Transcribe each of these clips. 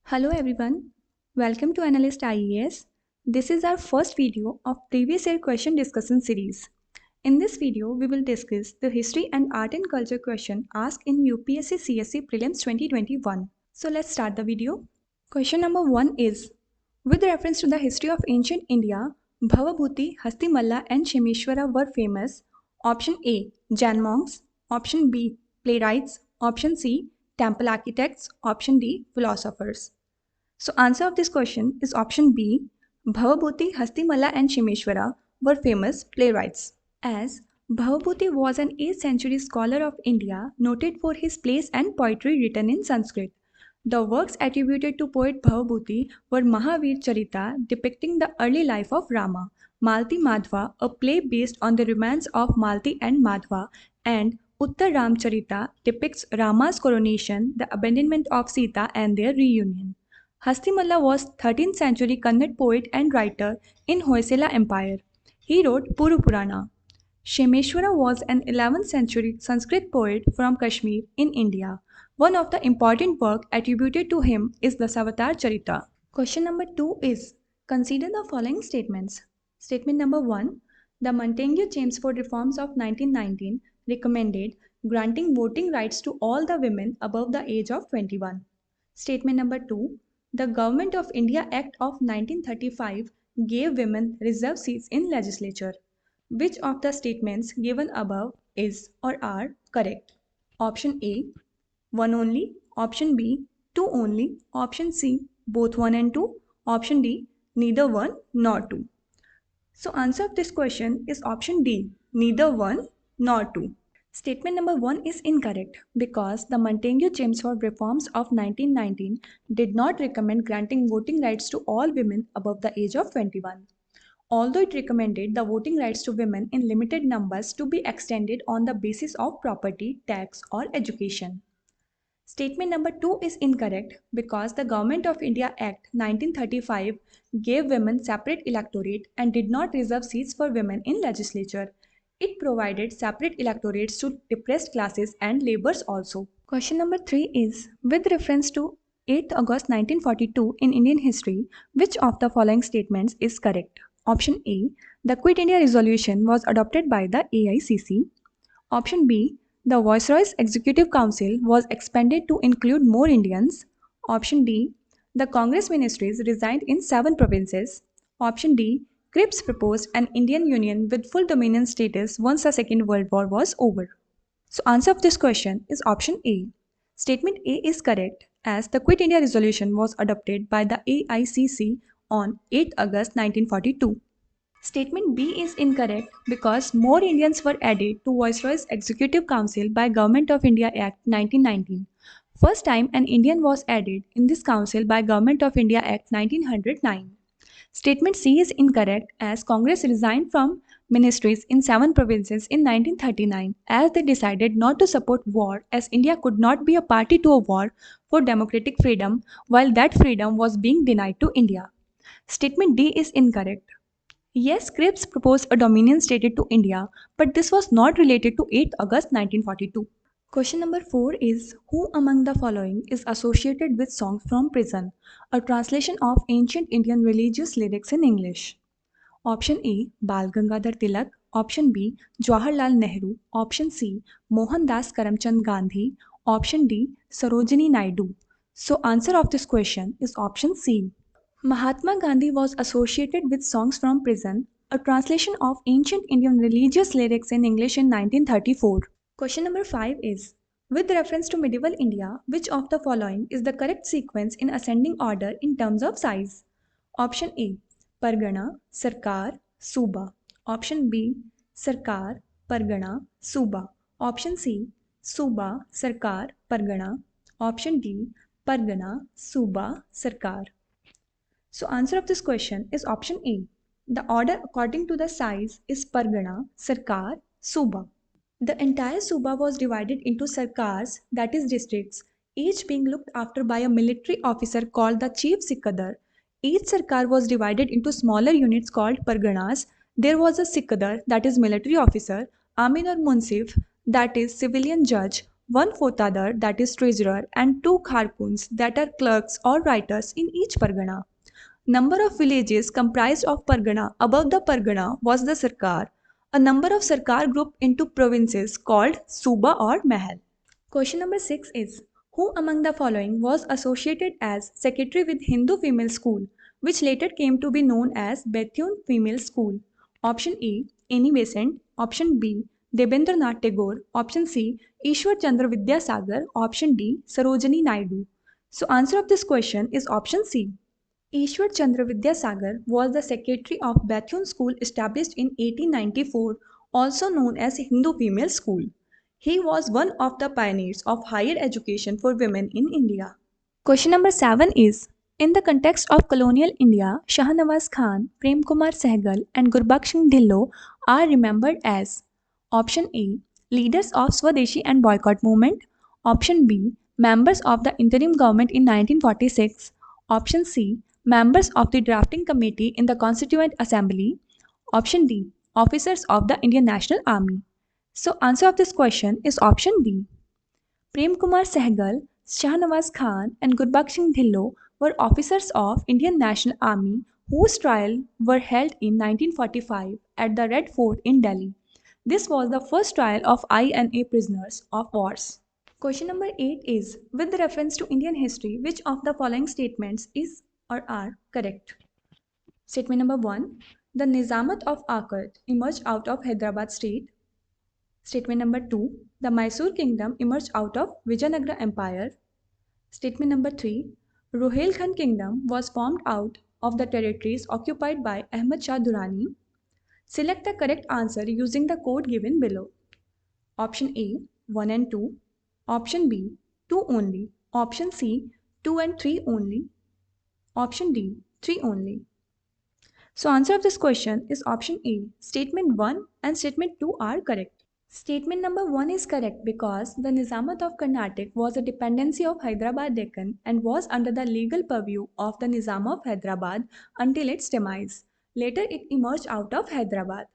Hello everyone, welcome to Analyst IES. This is our first video of previous year question discussion series. In this video, we will discuss the history and art and culture question asked in UPSC CSE Prelims 2021. So let's start the video. Question number 1 is, with reference to the history of ancient India, Bhavabhuti, Hastimalla and Shemeshwara were famous. Option A, Jain monks. Option B, playwrights. Option C, temple architects. Option D, philosophers. So answer of this question is option B. Bhavabhuti, Hastimalla and Shimeshwara were famous playwrights. As Bhavabhuti was an 8th century scholar of India noted for his plays and poetry written in Sanskrit. The works attributed to poet Bhavabhuti were Mahavir Charita depicting the early life of Rama, Malti Madhva, a play based on the romance of Malti and Madhva, and Uttar Ramcharita depicts Rama's coronation, the abandonment of Sita and their reunion. Hastimalla was 13th century Kannada poet and writer in Hoysala Empire. He wrote Puru Purana. Shemeshwara was an 11th century Sanskrit poet from Kashmir in India. One of the important works attributed to him is the Savatar Charita. Question number 2 is, consider the following statements. Statement number 1, the Montagu-Chelmsford reforms of 1919 recommended granting voting rights to all the women above the age of 21. Statement number 2, the Government of India Act of 1935 gave women reserved seats in legislature. Which of the statements given above is or are correct? Option A, 1 only. Option B, 2 only. Option C, both 1 and 2. Option D, neither 1 nor 2. So answer of this question is option D, neither 1 nor 2. Statement number 1 is incorrect because the Montagu-Chelmsford reforms of 1919 did not recommend granting voting rights to all women above the age of 21. Although it recommended the voting rights to women in limited numbers to be extended on the basis of property, tax, or education. Statement number 2 is incorrect because the Government of India Act 1935 gave women separate electorate and did not reserve seats for women in legislature. It provided separate electorates to depressed classes and laborers also. Question number 3 is, with reference to 8th August 1942 in Indian history, which of the following statements is correct? Option A, the Quit India Resolution was adopted by the AICC. Option B, the Viceroy's Executive Council was expanded to include more Indians. Option D, the Congress ministries resigned in 7 provinces. Option D, Cripps proposed an Indian Union with full dominion status once the Second World War was over. So answer of this question is option A. Statement A is correct as the Quit India Resolution was adopted by the AICC on 8 August 1942. Statement B is incorrect because more Indians were added to Viceroy's Executive Council by Government of India Act 1919. First time an Indian was added in this council by Government of India Act 1909. Statement C is incorrect as Congress resigned from ministries in 7 provinces in 1939 as they decided not to support war as India could not be a party to a war for democratic freedom while that freedom was being denied to India. Statement D is incorrect. Yes, Cripps proposed a dominion stated to India, but this was not related to 8 August 1942. Question number 4 is, who among the following is associated with songs from prison, a translation of ancient Indian religious lyrics in English? Option A, Bal Gangadhar Tilak. Option B, Jawaharlal Nehru. Option C, Mohandas Karamchand Gandhi. Option D, Sarojini Naidu. So answer of this question is option C. Mahatma Gandhi was associated with songs from prison, a translation of ancient Indian religious lyrics in English in 1934. Question number 5 is, with reference to medieval India, which of the following is the correct sequence in ascending order in terms of size? Option A, Pargana, Sarkar, Suba. Option B, Sarkar, Pargana, Suba. Option C, Suba, Sarkar, Pargana. Option D, Pargana, Suba, Sarkar. So answer of this question is option A. The order according to the size is Pargana, Sarkar, Suba. The entire Suba was divided into Sarkars, that is districts, each being looked after by a military officer called the Chief Sikadar. Each Sarkar was divided into smaller units called Parganas. There was a Sikadar, that is military officer, Amin or Munsif, that is civilian judge, one Fotadar, that is treasurer, and 2 Kharkuns, that are clerks or writers in each Pargana. Number of villages comprised of Pargana above the Pargana was the Sarkar, a number of Sarkar grouped into provinces called Suba or Mahal. Question number 6 is, who among the following was associated as secretary with Hindu Female School, which later came to be known as Bethune Female School? Option A, Annie Besant. Option B, Debendranath Tagore. Option C, Ishwar Chandra Vidyasagar. Option D, Sarojini Naidu. So answer of this question is option C. Ishwar Chandra Vidyasagar was the secretary of Bethune School established in 1894, also known as Hindu Female School. He was one of the pioneers of higher education for women in India. Question number 7 is, in the context of colonial India, Shahnawaz Khan, Prem Kumar Sehgal and Gurbaksh Singh Dhillon are remembered as option A, leaders of Swadeshi and boycott movement, option B, members of the interim government in 1946, option C, members of the drafting committee in the Constituent Assembly, option D, officers of the Indian National Army. So answer of this question is option D. Prem Kumar Sehgal, Shahnawaz Khan and Gurbaksh Singh Dhillon were officers of Indian National Army whose trial were held in 1945 at the Red Fort in Delhi. This was the first trial of INA prisoners of wars. Question number 8 is, with reference to Indian history, which of the following statements is or are correct? Statement number 1, the Nizamat of Akad emerged out of Hyderabad state. Statement number 2, the Mysore kingdom emerged out of Vijayanagara Empire. Statement number 3, Rohilkhand kingdom was formed out of the territories occupied by Ahmad Shah Durrani. Select the correct answer using the code given below. Option A, 1 and 2. Option B, 2 only. Option C, 2 and 3 only. Option D, 3 only. So answer of this question is option A. Statement 1 and statement 2 are correct. Statement number 1 is correct because the Nizamat of Carnatic was a dependency of Hyderabad Deccan and was under the legal purview of the Nizam of Hyderabad until its demise. Later it emerged out of Hyderabad.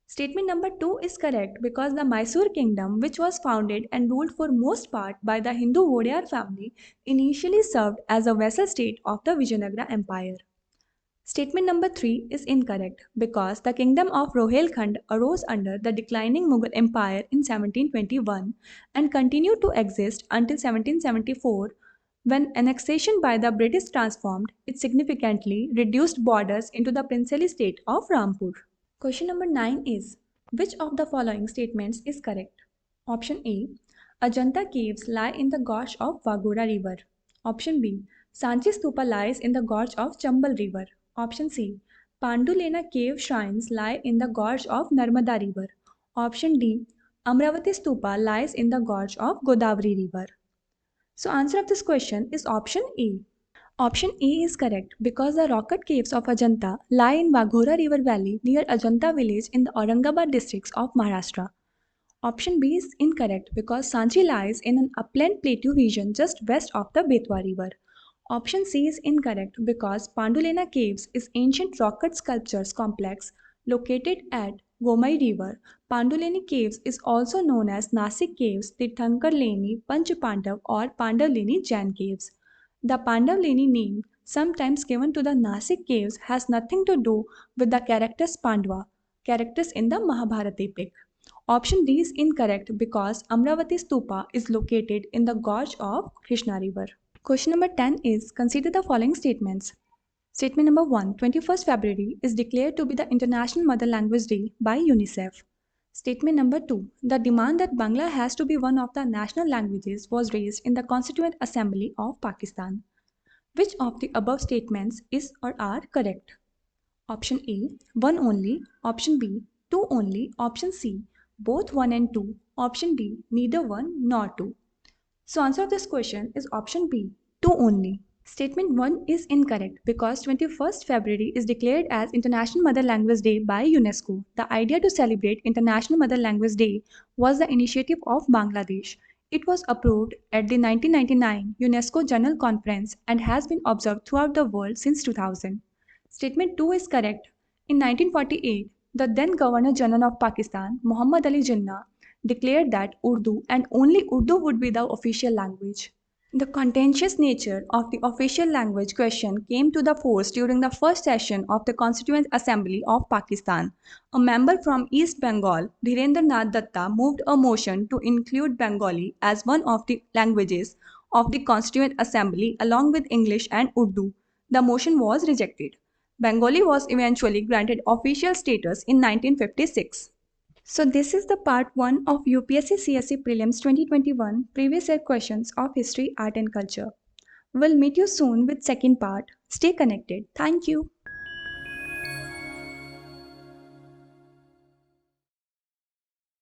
Statement number 2 is correct because the Mysore kingdom, which was founded and ruled for most part by the Hindu Vodiyar family, initially served as a vassal state of the Vijayanagara Empire. Statement number 3 is incorrect because the kingdom of Rohilkhand arose under the declining Mughal Empire in 1721 and continued to exist until 1774 when annexation by the British transformed its significantly reduced borders into the princely state of Rampur. Question number 9 is, which of the following statements is correct? Option A, Ajanta caves lie in the gorge of Vaghora river. Option B, Sanchi Stupa lies in the gorge of Chambal river. Option C, Pandulena cave shrines lie in the gorge of Narmada river. Option D, Amravati Stupa lies in the gorge of Godavari river. So answer of this question is option A. Option A is correct because the rocket caves of Ajanta lie in Vaghora river valley near Ajanta village in the Aurangabad districts of Maharashtra. Option B is incorrect because Sanchi lies in an upland plateau region just west of the Betwa river. Option C is incorrect because Pandulena Caves is ancient rocket sculptures complex located at Gomai River. Panduleni Caves is also known as Nasik Caves, Tirthankar Leni, Panch Pandav or Pandavleni Jain Caves. The Pandavleni name, sometimes given to the Nasik Caves, has nothing to do with the characters Pandava, characters in the Mahabharata epic. Option D is incorrect because Amravati Stupa is located in the gorge of Krishna River. Question number 10 is, consider the following statements. Statement number 1, 21st February is declared to be the International Mother Language Day by UNICEF. Statement number 2, the demand that Bangla has to be one of the national languages was raised in the Constituent Assembly of Pakistan. Which of the above statements is or are correct? Option A, 1 only. Option B, 2 only. Option C, both 1 and 2. Option D, neither 1 nor 2. So answer of this question is option B, 2 only. Statement 1 is incorrect because 21st February is declared as International Mother Language Day by UNESCO. The idea to celebrate International Mother Language Day was the initiative of Bangladesh. It was approved at the 1999 UNESCO General Conference and has been observed throughout the world since 2000. Statement 2 is correct. In 1948, the then Governor General of Pakistan, Muhammad Ali Jinnah, declared that Urdu and only Urdu would be the official language. The contentious nature of the official language question came to the fore during the first session of the Constituent Assembly of Pakistan. A member from East Bengal, Dhirendra Nath Datta, moved a motion to include Bengali as one of the languages of the Constituent Assembly along with English and Urdu. The motion was rejected. Bengali was eventually granted official status in 1956. So this is the part 1 of UPSC CSE Prelims 2021 previous year questions of history, art and culture. We'll meet you soon with second part. Stay connected. Thank you.